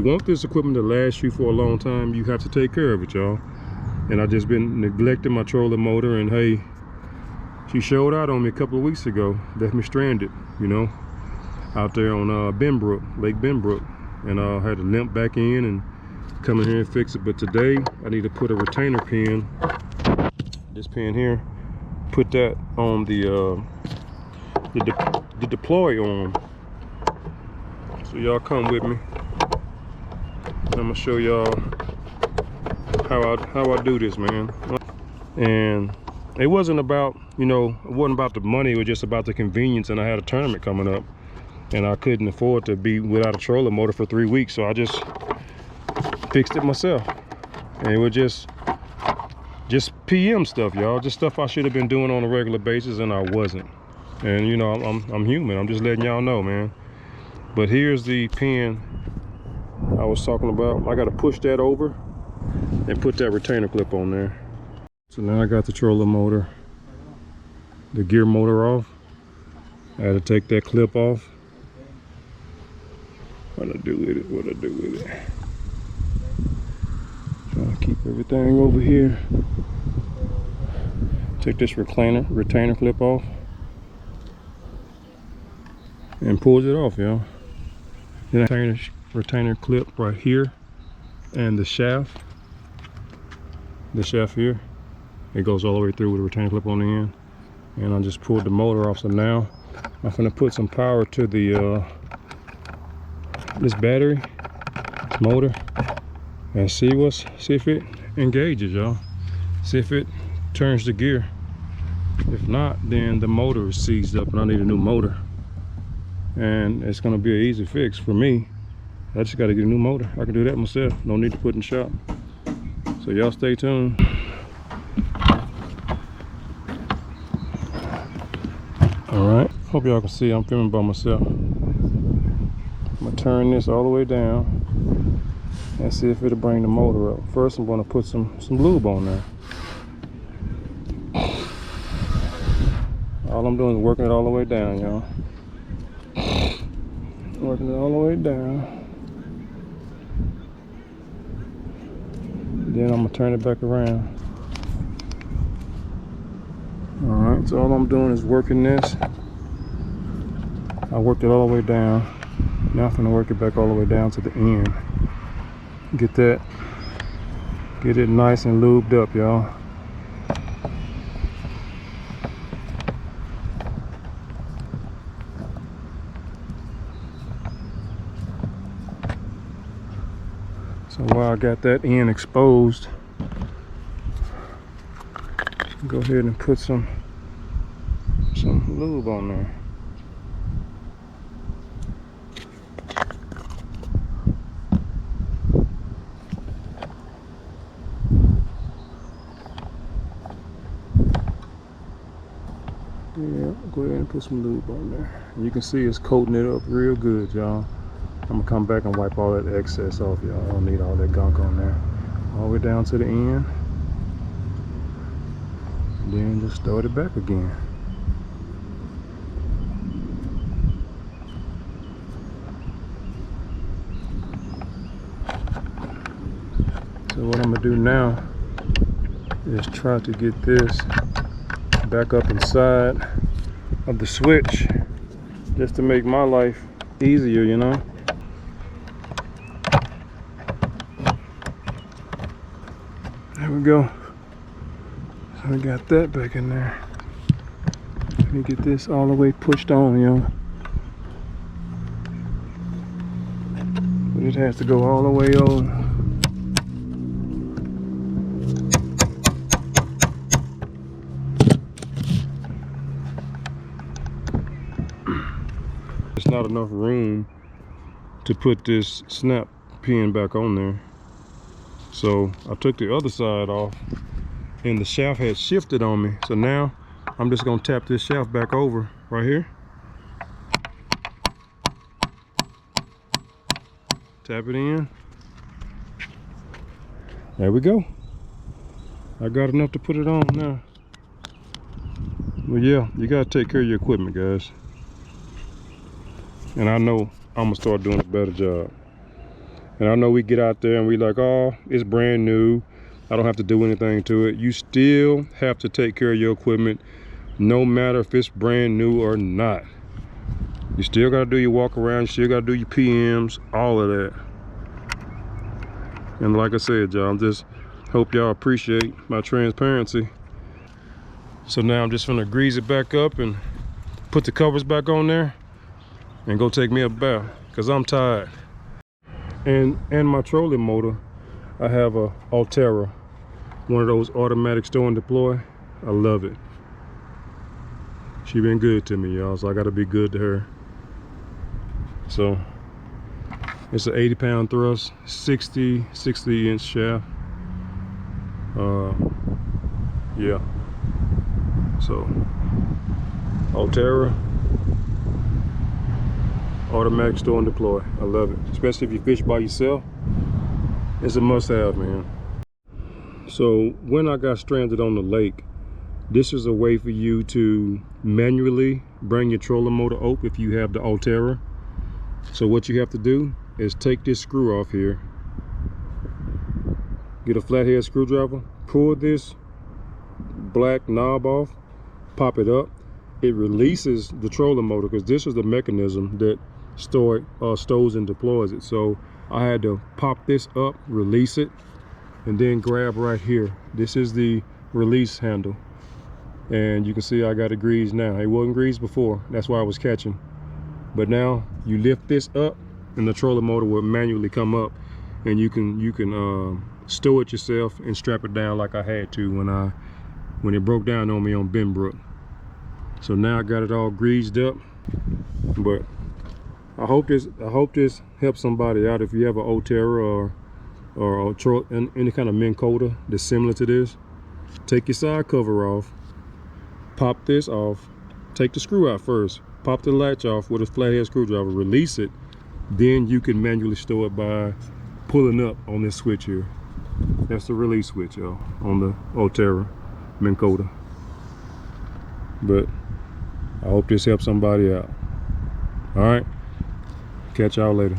want this equipment to last you for a long time, you have to take care of it, y'all. And I just been neglecting my trolling motor, and hey, she showed out on me a couple of weeks ago, left me stranded, you know, out there on Benbrook, Lake Benbrook, and I had to limp back in and come in here and fix it. But today I need to put a retainer pin, this pin here, put that on the deploy arm. So y'all come with me. I'm gonna show y'all how I do this, man. And it wasn't about, you know, it wasn't about the money, it was just about the convenience. And I had a tournament coming up and I couldn't afford to be without a trolling motor for 3 weeks, so I just fixed it myself. And it was just PM stuff, y'all, just stuff I should have been doing on a regular basis, and I wasn't. And you know, I'm human, I'm just letting y'all know, man. But here's the pin I was talking about. I got to push that over and put that retainer clip on there. So now I got the trolling motor, the gear motor off. I had to take that clip off. What I do with it? Trying to keep everything over here. Take this retainer clip off and pulls it off, y'all. Then retainer clip right here, and the shaft here, it goes all the way through with a retainer clip on the end. And I just pulled the motor off. So now I'm gonna put some power to the this battery, this motor, and see if it engages, y'all. See if it turns the gear. If not, then the motor is seized up and I need a new motor. And it's gonna be an easy fix for me. I just gotta get a new motor. I can do that myself. No need to put in the shop. So y'all stay tuned. All right, hope y'all can see I'm filming by myself. I'm gonna turn this all the way down and see if it'll bring the motor up. First, I'm gonna put some lube on there. All I'm doing is working it all the way down, y'all. Working it all the way down. Then I'm gonna turn it back around. All right, so all I'm doing is working this. I worked it all the way down. Now I'm gonna work it back all the way down to the end. Get it nice and lubed up, y'all. So while I got that end exposed, go ahead and put some lube on there. Yeah, go ahead and put some lube on there. You can see it's coating it up real good, y'all. I'm gonna come back and wipe all that excess off, y'all. I don't need all that gunk on there. All the way down to the end. And then just start it back again. So what I'm gonna do now is try to get this back up inside of the switch, just to make my life easier, you know. There we go. So I got that back in there. Let me get this all the way pushed on, y'all. But it has to go all the way on. There's not enough room to put this snap pin back on there. So I took the other side off and the shaft had shifted on me. So now I'm just gonna tap this shaft back over right here. Tap it in. There we go. I got enough to put it on now. Well, yeah, you gotta take care of your equipment, guys. And I know I'm gonna start doing a better job. And I know we get out there and we like, oh, it's brand new, I don't have to do anything to it. You still have to take care of your equipment, no matter if it's brand new or not. You still gotta do your walk around, you still gotta do your PMs, all of that. And like I said, y'all, just hope y'all appreciate my transparency. So now I'm just gonna grease it back up and put the covers back on there and go take me a bath, cause I'm tired. And my trolling motor, I have a Ulterra, one of those automatic stow and deploy. I love it. She been good to me, y'all, so I gotta be good to her. So it's an 80-pound thrust, 60 inch shaft. Yeah. So Ulterra, automatic stow and deploy. I love it, especially if you fish by yourself. It's a must-have, man. So when I got stranded on the lake, this is a way for you to manually bring your trolling motor up if you have the Ulterra. So what you have to do is take this screw off here, get a flathead screwdriver, pull this black knob off, pop it up. It releases the trolling motor, because this is the mechanism that stows and deploys it. So I had to pop this up, release it, and then grab right here. This is the release handle, and you can see I got it greased now. It wasn't greased before, that's why I was catching. But now you lift this up and the trolling motor will manually come up, and you can stow it yourself and strap it down like I had to when it broke down on me on Benbrook. So now I got it all greased up. But I hope this helps somebody out. If you have an Ulterra or any kind of Minnkota that's similar to this, take your side cover off, pop this off, take the screw out first, pop the latch off with a flathead screwdriver, release it, then you can manually stow it by pulling up on this switch here. That's the release switch, y'all, on the Ulterra Minnkota. But I hope this helps somebody out. All right, catch y'all later.